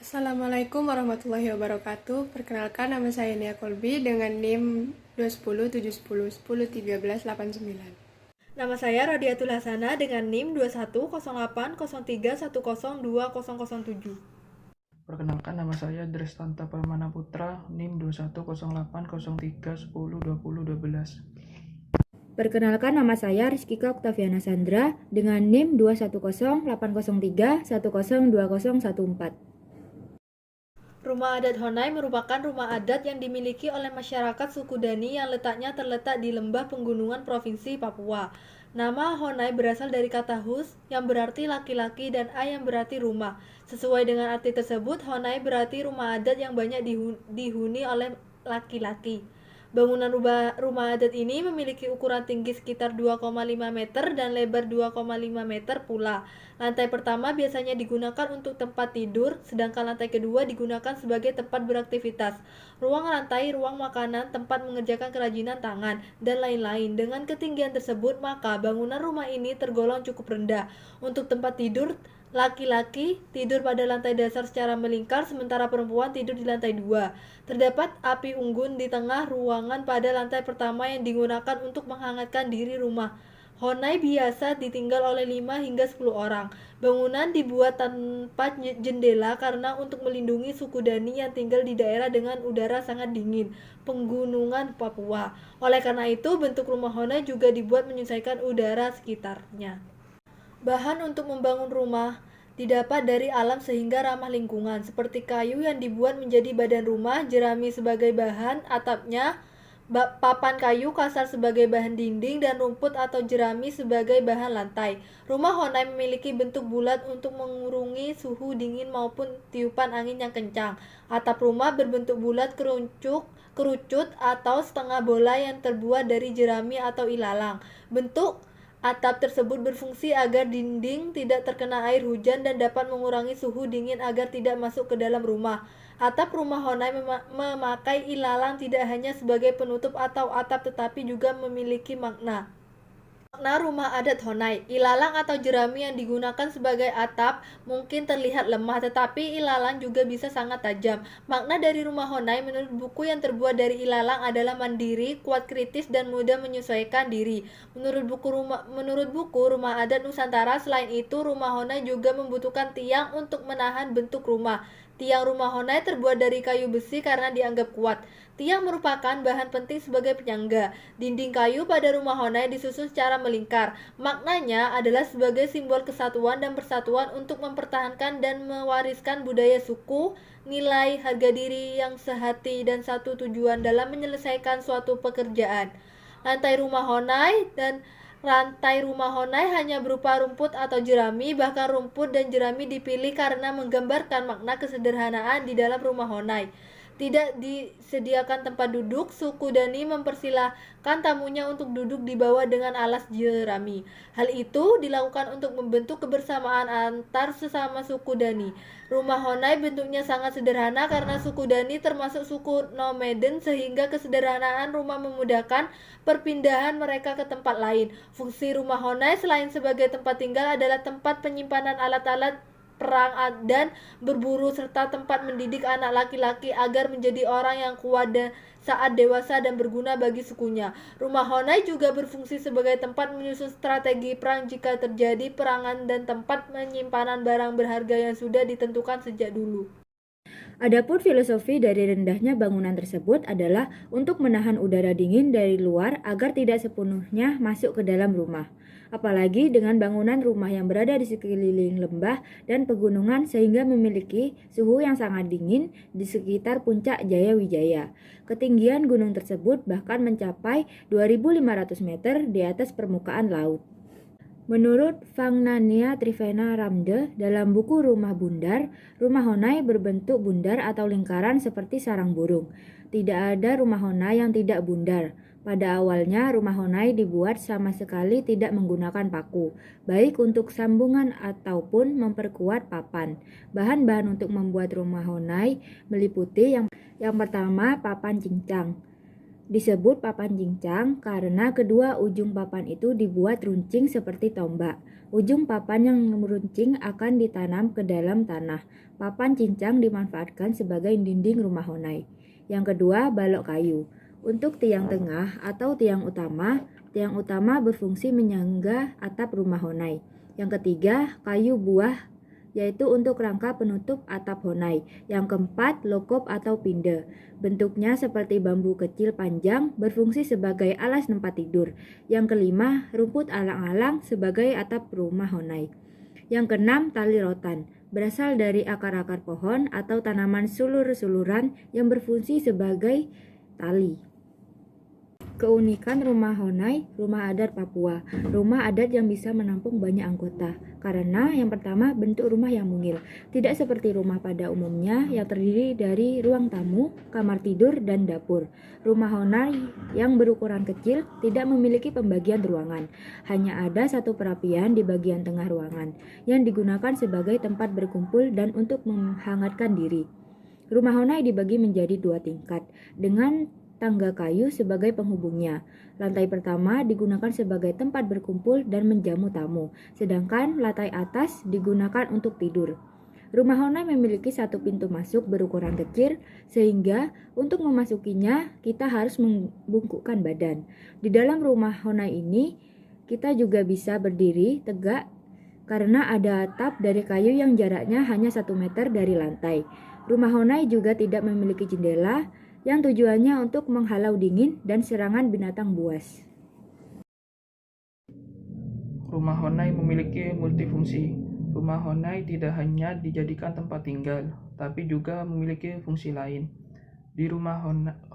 Assalamualaikum warahmatullahi wabarakatuh. Perkenalkan, nama saya Nia Kolbi dengan NIM 210 710 10 13 89. Nama saya Rodiatul Hasana dengan NIM 210803102007. Perkenalkan, nama saya Drestanta Pramana Putra, NIM 210803102012. Perkenalkan, nama saya Rizkika Oktaviana Sandra dengan NIM 2108031020014. Rumah adat Honai merupakan rumah adat yang dimiliki oleh masyarakat suku Dani yang terletak di lembah pegunungan Provinsi Papua. Nama Honai berasal dari kata hus yang berarti laki-laki dan a yang berarti rumah. Sesuai dengan arti tersebut, Honai berarti rumah adat yang banyak dihuni oleh laki-laki. Bangunan rumah adat ini memiliki ukuran tinggi sekitar 2,5 meter dan lebar 2,5 meter pula. Lantai pertama biasanya digunakan untuk tempat tidur, sedangkan lantai kedua digunakan sebagai tempat beraktivitas. Ruang lantai, ruang makanan, tempat mengerjakan kerajinan tangan, dan lain-lain. Dengan ketinggian tersebut, maka bangunan rumah ini tergolong cukup rendah. Untuk tempat tidur, laki-laki tidur pada lantai dasar secara melingkar, sementara perempuan tidur di lantai 2. Terdapat api unggun di tengah ruangan pada lantai pertama yang digunakan untuk menghangatkan diri rumah. Honai biasa ditinggal oleh 5 hingga 10 orang. Bangunan dibuat tanpa jendela karena untuk melindungi suku Dani yang tinggal di daerah dengan udara sangat dingin, pegunungan Papua. Oleh karena itu, bentuk rumah Honai juga dibuat menyesuaikan udara sekitarnya. Bahan untuk membangun rumah didapat dari alam sehingga ramah lingkungan, seperti kayu yang dibuat menjadi badan rumah, jerami sebagai bahan atapnya, papan kayu kasar sebagai bahan dinding, dan rumput atau jerami sebagai bahan lantai. Rumah Honai memiliki bentuk bulat untuk mengurungi suhu dingin maupun tiupan angin yang kencang. Atap rumah berbentuk bulat kerucut atau setengah bola yang terbuat dari jerami atau ilalang. Bentuk atap tersebut berfungsi agar dinding tidak terkena air hujan dan dapat mengurangi suhu dingin agar tidak masuk ke dalam rumah. Atap rumah Honai memakai ilalang tidak hanya sebagai penutup atau atap tetapi juga memiliki makna. Makna rumah adat Honai, ilalang atau jerami yang digunakan sebagai atap mungkin terlihat lemah, tetapi ilalang juga bisa sangat tajam. Makna dari rumah Honai menurut buku yang terbuat dari ilalang adalah mandiri, kuat kritis, dan mudah menyesuaikan diri. Menurut buku Rumah Adat Nusantara, selain itu rumah Honai juga membutuhkan tiang untuk menahan bentuk rumah. Tiang rumah Honai terbuat dari kayu besi karena dianggap kuat. Tiang merupakan bahan penting sebagai penyangga. Dinding kayu pada rumah Honai disusun secara melingkar. Maknanya adalah sebagai simbol kesatuan dan persatuan untuk mempertahankan dan mewariskan budaya suku, nilai, harga diri yang sehati dan satu tujuan dalam menyelesaikan suatu pekerjaan. Rantai rumah Honai hanya berupa rumput atau jerami, bahkan rumput dan jerami dipilih karena menggambarkan makna kesederhanaan di dalam rumah Honai. Tidak disediakan tempat duduk, suku Dani mempersilahkan tamunya untuk duduk di bawah dengan alas jerami. Hal itu dilakukan untuk membentuk kebersamaan antar sesama suku Dani. Rumah Honai bentuknya sangat sederhana karena suku Dani termasuk suku nomaden, sehingga kesederhanaan rumah memudahkan perpindahan mereka ke tempat lain. Fungsi rumah Honai selain sebagai tempat tinggal adalah tempat penyimpanan alat-alat perang dan berburu, serta tempat mendidik anak laki-laki agar menjadi orang yang kuat saat dewasa dan berguna bagi sukunya. Rumah Honai juga berfungsi sebagai tempat menyusun strategi perang jika terjadi perangan dan tempat penyimpanan barang berharga yang sudah ditentukan sejak dulu. Adapun filosofi dari rendahnya bangunan tersebut adalah untuk menahan udara dingin dari luar agar tidak sepenuhnya masuk ke dalam rumah. Apalagi dengan bangunan rumah yang berada di sekeliling lembah dan pegunungan sehingga memiliki suhu yang sangat dingin di sekitar puncak Jaya Wijaya. Ketinggian gunung tersebut bahkan mencapai 2.500 meter di atas permukaan laut. Menurut Fangnania Trivena Ramde dalam buku Rumah Bundar, rumah Honai berbentuk bundar atau lingkaran seperti sarang burung. Tidak ada rumah Honai yang tidak bundar. Pada awalnya, rumah Honai dibuat sama sekali tidak menggunakan paku, baik untuk sambungan ataupun memperkuat papan. Bahan-bahan untuk membuat rumah Honai meliputi yang pertama papan cincang. Disebut papan cincang karena kedua ujung papan itu dibuat runcing seperti tombak. Ujung papan yang meruncing akan ditanam ke dalam tanah. Papan cincang dimanfaatkan sebagai dinding rumah Honai. Yang kedua, balok kayu. Untuk tiang tengah atau tiang utama berfungsi menyangga atap rumah Honai. Yang ketiga, kayu buah, yaitu untuk rangka penutup atap Honai. Yang keempat, lokop atau pinde. Bentuknya seperti bambu kecil panjang, berfungsi sebagai alas tempat tidur. Yang kelima, rumput alang-alang sebagai atap rumah Honai. Yang keenam, tali rotan. Berasal dari akar-akar pohon atau tanaman sulur-suluran yang berfungsi sebagai tali. Keunikan rumah Honai, rumah adat Papua. Rumah adat yang bisa menampung banyak anggota. Karena yang pertama, bentuk rumah yang mungil. Tidak seperti rumah pada umumnya yang terdiri dari ruang tamu, kamar tidur, dan dapur. Rumah Honai yang berukuran kecil tidak memiliki pembagian ruangan. Hanya ada satu perapian di bagian tengah ruangan yang digunakan sebagai tempat berkumpul dan untuk menghangatkan diri. Rumah Honai dibagi menjadi 2 tingkat dengan tangga kayu sebagai penghubungnya. Lantai pertama digunakan sebagai tempat berkumpul dan menjamu tamu, sedangkan lantai atas digunakan untuk tidur. Rumah Honai memiliki satu pintu masuk berukuran kecil, sehingga untuk memasukinya kita harus membungkukkan badan. Di dalam rumah Honai ini, kita juga bisa berdiri tegak karena ada atap dari kayu yang jaraknya hanya 1 meter dari lantai. Rumah Honai juga tidak memiliki jendela, yang tujuannya untuk menghalau dingin dan serangan binatang buas. Rumah Honai memiliki multifungsi. Rumah Honai tidak hanya dijadikan tempat tinggal, tapi juga memiliki fungsi lain. Di rumah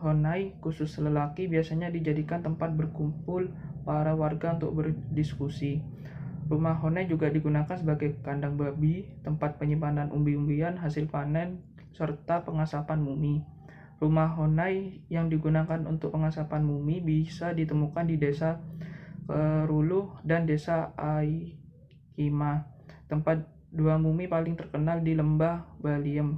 Honai, khusus lelaki, biasanya dijadikan tempat berkumpul para warga untuk berdiskusi. Rumah Honai juga digunakan sebagai kandang babi, tempat penyimpanan umbi-umbian hasil panen, serta pengasapan mumi. Rumah Honai yang digunakan untuk pengasapan mumi bisa ditemukan di desa Keruluh dan desa Aikima, tempat 2 mumi paling terkenal di lembah Baliem.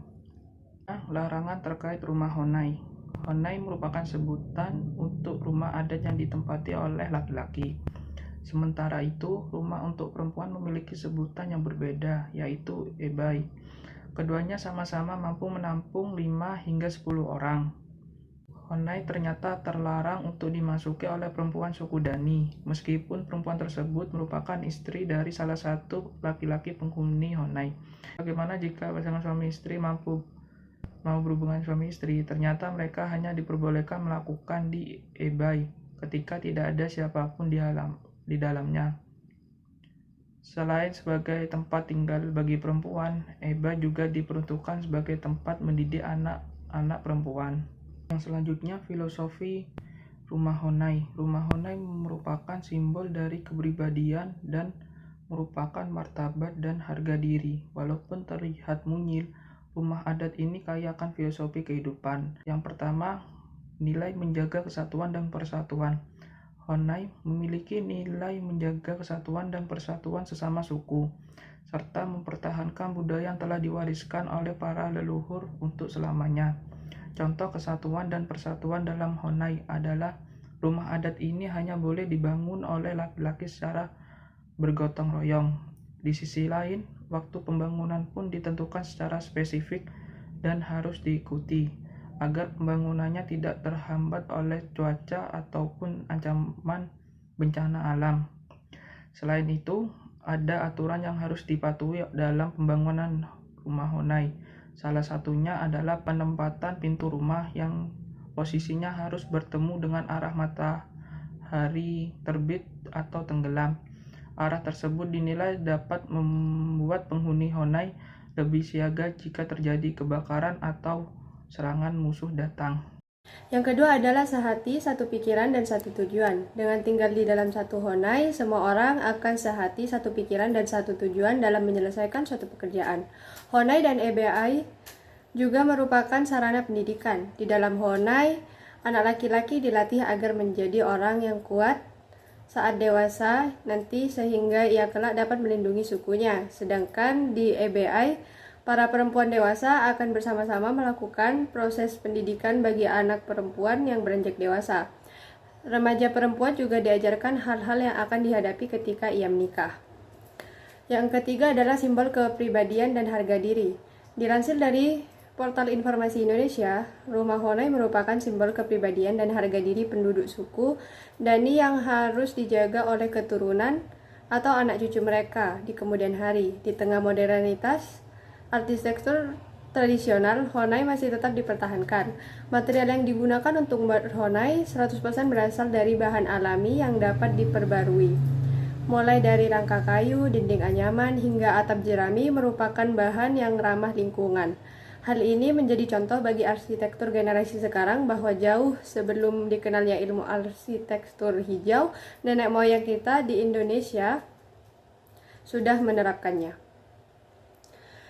Larangan terkait rumah Honai. Honai merupakan sebutan untuk rumah adat yang ditempati oleh laki-laki. Sementara itu, rumah untuk perempuan memiliki sebutan yang berbeda, yaitu ebai. Keduanya sama-sama mampu menampung 5 hingga 10 orang. Honai ternyata terlarang untuk dimasuki oleh perempuan suku Dani, meskipun perempuan tersebut merupakan istri dari salah satu laki-laki penghuni Honai. Bagaimana jika pasangan suami istri mau berhubungan suami istri? Ternyata mereka hanya diperbolehkan melakukan di ebai ketika tidak ada siapapun di dalamnya. Selain sebagai tempat tinggal bagi perempuan, ebai juga diperuntukkan sebagai tempat mendidik anak-anak perempuan. Yang selanjutnya, filosofi rumah Honai. Rumah Honai merupakan simbol dari kepribadian dan merupakan martabat dan harga diri. Walaupun terlihat mungil, rumah adat ini kaya akan filosofi kehidupan. Yang pertama, nilai menjaga kesatuan dan persatuan. Honai memiliki nilai menjaga kesatuan dan persatuan sesama suku, serta mempertahankan budaya yang telah diwariskan oleh para leluhur untuk selamanya. Contoh kesatuan dan persatuan dalam Honai adalah rumah adat ini hanya boleh dibangun oleh laki-laki secara bergotong royong. Di sisi lain, waktu pembangunan pun ditentukan secara spesifik dan harus diikuti, agar pembangunannya tidak terhambat oleh cuaca ataupun ancaman bencana alam. Selain itu, ada aturan yang harus dipatuhi dalam pembangunan rumah Honai. Salah satunya adalah penempatan pintu rumah yang posisinya harus bertemu dengan arah matahari terbit atau tenggelam. Arah tersebut dinilai dapat membuat penghuni Honai lebih siaga jika terjadi kebakaran atau serangan musuh datang. Yang kedua adalah sehati, satu pikiran, dan satu tujuan. Dengan tinggal di dalam satu Honai, semua orang akan sehati, satu pikiran, dan satu tujuan dalam menyelesaikan suatu pekerjaan. Honai dan ebai juga merupakan sarana pendidikan. Di dalam Honai, anak laki-laki dilatih agar menjadi orang yang kuat saat dewasa nanti sehingga ia kelak dapat melindungi sukunya. Sedangkan di ebai, Para perempuan dewasa akan bersama-sama melakukan proses pendidikan bagi anak perempuan yang beranjak dewasa. Remaja perempuan juga diajarkan hal-hal yang akan dihadapi ketika ia menikah. Yang ketiga adalah simbol kepribadian dan harga diri. Dilansir dari Portal Informasi Indonesia, rumah Honai merupakan simbol kepribadian dan harga diri penduduk suku Dani yang harus dijaga oleh keturunan atau anak cucu mereka di kemudian hari. Di tengah modernitas, arsitektur tradisional Honai masih tetap dipertahankan. Material yang digunakan untuk membuat Honai 100% berasal dari bahan alami yang dapat diperbarui. Mulai dari rangka kayu, dinding anyaman, hingga atap jerami merupakan bahan yang ramah lingkungan. Hal ini menjadi contoh bagi arsitektur generasi sekarang bahwa jauh sebelum dikenalnya ilmu arsitektur hijau, nenek moyang kita di Indonesia sudah menerapkannya.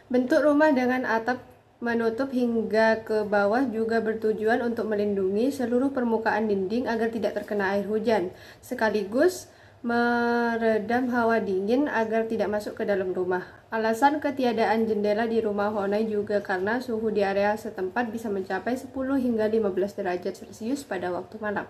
Bentuk rumah dengan atap menutup hingga ke bawah juga bertujuan untuk melindungi seluruh permukaan dinding agar tidak terkena air hujan, sekaligus meredam hawa dingin agar tidak masuk ke dalam rumah. Alasan ketiadaan jendela di rumah Honai juga karena suhu di area setempat bisa mencapai 10 hingga 15 derajat Celcius pada waktu malam.